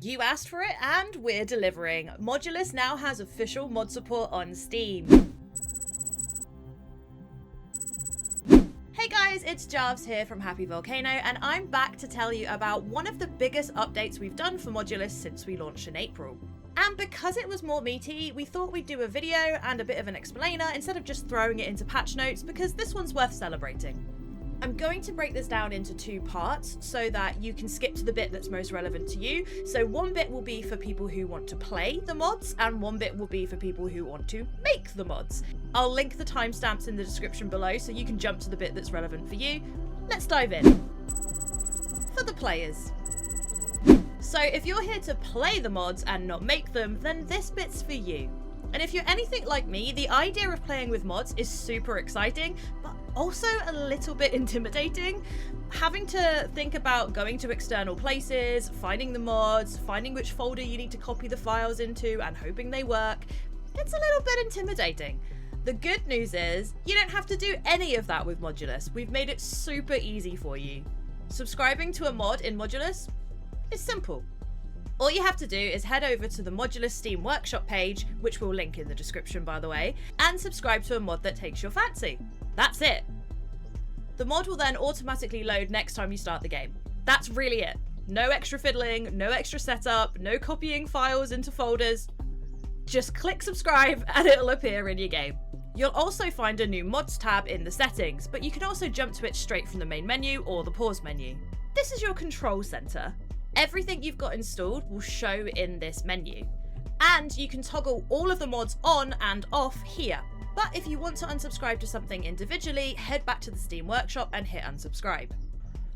You asked for it and we're delivering. Modulus now has official mod support on Steam. Hey guys, it's Jarves here from Happy Volcano, and I'm back to tell you about one of the biggest updates we've done for Modulus since we launched in April. And because it was more meaty, we thought we'd do a video and a bit of an explainer instead of just throwing it into patch notes, because this one's worth celebrating. I'm going to break this down into two parts so that you can skip to the bit that's most relevant to you. So one bit will be for people who want to play the mods, and one bit will be for people who want to make the mods. I'll link the timestamps in the description below so you can jump to the bit that's relevant for you. Let's dive in. For the players. So if you're here to play the mods and not make them, then this bit's for you. And if you're anything like me, the idea of playing with mods is super exciting, but also a little bit intimidating. Having to think about going to external places, finding the mods, finding which folder you need to copy the files into, and hoping they work, it's a little bit intimidating. The good news is, you don't have to do any of that with Modulus. We've made it super easy for you. Subscribing to a mod in Modulus is simple. All you have to do is head over to the Modulus Steam Workshop page, which we'll link in the description by the way, and subscribe to a mod that takes your fancy. That's it. The mod will then automatically load next time you start the game. That's really it. No extra fiddling, no extra setup, no copying files into folders. Just click subscribe and it'll appear in your game. You'll also find a new mods tab in the settings, but you can also jump to it straight from the main menu or the pause menu. This is your control center. Everything you've got installed will show in this menu, and you can toggle all of the mods on and off here. But if you want to unsubscribe to something individually, head back to the Steam Workshop and hit unsubscribe.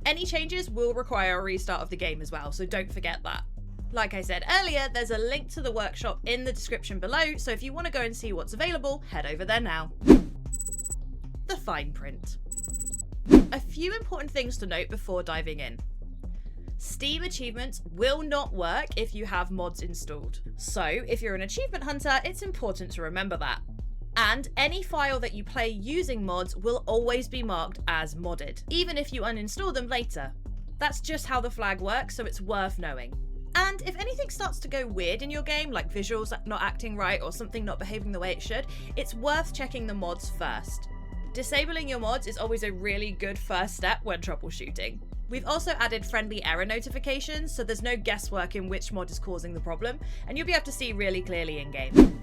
Any changes will require a restart of the game as well, so don't forget that. Like I said earlier, there's a link to the workshop in the description below, so if you want to go and see what's available, head over there now. The fine print. A few important things to note before diving in. Steam achievements will not work if you have mods installed. So if you're an achievement hunter, it's important to remember that. And any file that you play using mods will always be marked as modded, even if you uninstall them later. That's just how the flag works, so it's worth knowing. And if anything starts to go weird in your game, like visuals not acting right or something not behaving the way it should, it's worth checking the mods first. Disabling your mods is always a really good first step when troubleshooting. We've also added friendly error notifications, so there's no guesswork in which mod is causing the problem, and you'll be able to see really clearly in game.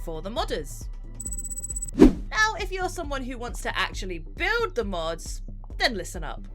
For the modders. Now, if you're someone who wants to actually build the mods, then listen up.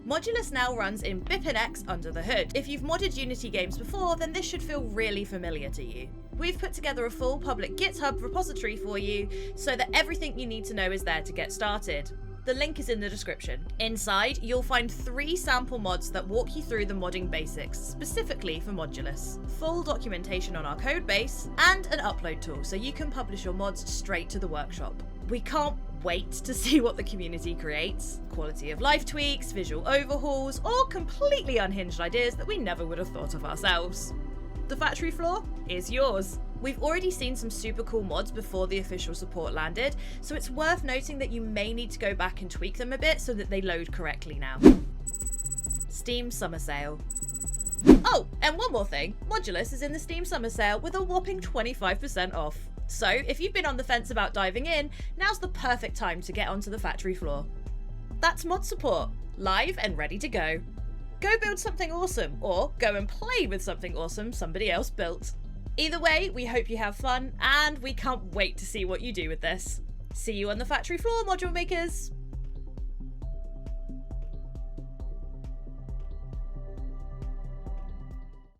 Modulus now runs in BipInX under the hood. If you've modded Unity games before, then this should feel really familiar to you. We've put together a full public GitHub repository for you, so that everything you need to know is there to get started. The link is in the description. Inside, you'll find 3 sample mods that walk you through the modding basics, specifically for Modulus. Full documentation on our code base, and an upload tool so you can publish your mods straight to the workshop. We can't wait to see what the community creates. Quality of life tweaks, visual overhauls, or completely unhinged ideas that we never would have thought of ourselves. The factory floor is yours. We've already seen some super cool mods before the official support landed, so it's worth noting that you may need to go back and tweak them a bit so that they load correctly now. Steam Summer Sale. Oh, and one more thing, Modulus is in the Steam Summer Sale with a whopping 25% off. So if you've been on the fence about diving in, now's the perfect time to get onto the factory floor. That's mod support, live and ready to go. Go build something awesome, or go and play with something awesome somebody else built. Either way, we hope you have fun, and we can't wait to see what you do with this. See you on the factory floor, module makers!